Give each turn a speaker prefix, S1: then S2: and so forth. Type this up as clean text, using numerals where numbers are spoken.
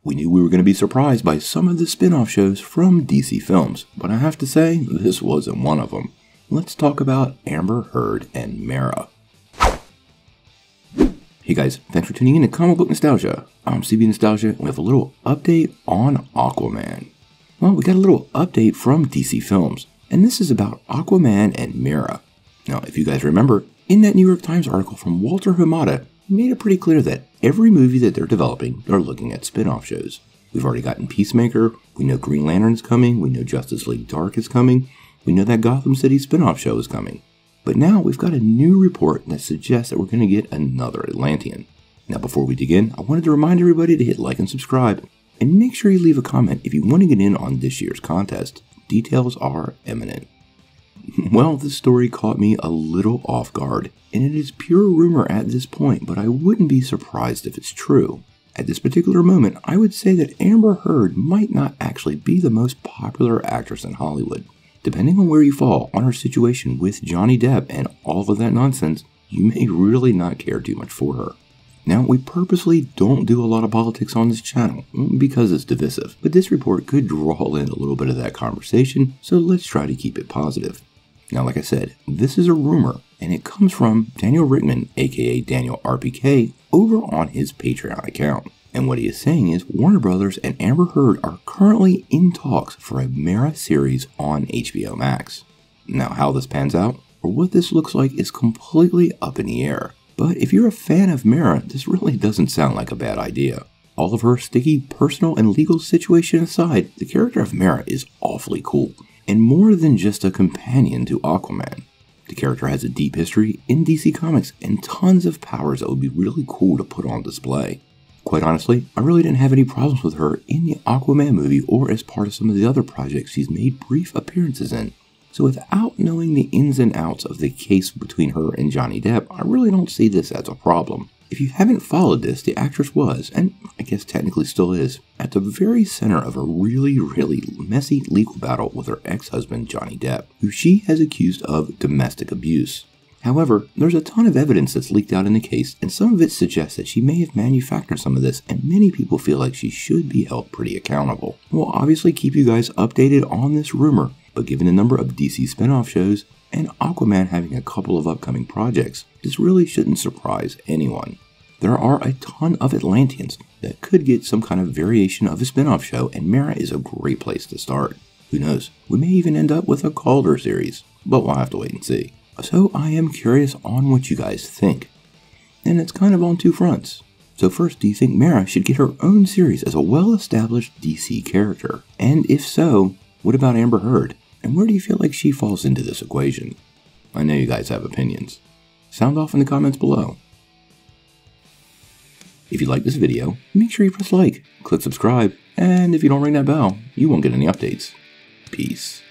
S1: We knew we were going to be surprised by some of the spin-off shows from DC Films, but I have to say, this wasn't one of them. Let's talk about Amber Heard and Mera. Hey guys, thanks for tuning in to Comic Book Nostalgia. I'm CB Nostalgia, and we have a little update on Aquaman. Well, we got a little update from DC Films, and this is about Aquaman and Mera. Now, if you guys remember, in that New York Times article from Walter Hamada, he made it pretty clear that every movie that they're developing, they're looking at spin-off shows. We've already gotten Peacemaker, we know Green Lantern is coming, we know Justice League Dark is coming, we know that Gotham City spin-off show is coming. But now we've got a new report that suggests that we're going to get another Atlantean. Now before we dig in, I wanted to remind everybody to hit like and subscribe, and make sure you leave a comment if you want to get in on this year's contest. Details are imminent. Well, this story caught me a little off guard, and it is pure rumor at this point, but I wouldn't be surprised if it's true. At this particular moment, I would say that Amber Heard might not actually be the most popular actress in Hollywood. Depending on where you fall on her situation with Johnny Depp and all of that nonsense, you may really not care too much for her. Now, we purposely don't do a lot of politics on this channel because it's divisive, but this report could draw in a little bit of that conversation, so let's try to keep it positive. Now, like I said, this is a rumor, and it comes from Daniel Rickman, aka Daniel RPK, over on his Patreon account. And what he is saying is Warner Brothers and Amber Heard are currently in talks for a Mera series on HBOMax. Now, how this pans out, or what this looks like, is completely up in the air. But if you're a fan of Mera, this really doesn't sound like a bad idea. All of her sticky personal and legal situation aside, the character of Mera is awfully cool, and more than just a companion to Aquaman. The character has a deep history in DC Comics and tons of powers that would be really cool to put on display. Quite honestly, I really didn't have any problems with her in the Aquaman movie or as part of some of the other projects she's made brief appearances in. So without knowing the ins and outs of the case between her and Johnny Depp, I really don't see this as a problem. If you haven't followed this, the actress was, and I guess technically still is, at the very center of a really messy legal battle with her ex-husband Johnny Depp, who she has accused of domestic abuse. However, there's a ton of evidence that's leaked out in the case, and some of it suggests that she may have manufactured some of this, and many people feel like she should be held pretty accountable. We'll obviously keep you guys updated on this rumor, but given the number of DC spin-off shows, and Aquaman having a couple of upcoming projects, this really shouldn't surprise anyone. There are a ton of Atlanteans that could get some kind of variation of a spin-off show, and Mera is a great place to start. Who knows, we may even end up with a Calder series, but we'll have to wait and see. So I am curious on what you guys think. And it's kind of on two fronts. So first, do you think Mera should get her own series as a well-established DC character? And if so, what about Amber Heard? And where do you feel like she falls into this equation? I know you guys have opinions. Sound off in the comments below. If you like this video, make sure you press like, click subscribe, and if you don't ring that bell, you won't get any updates. Peace.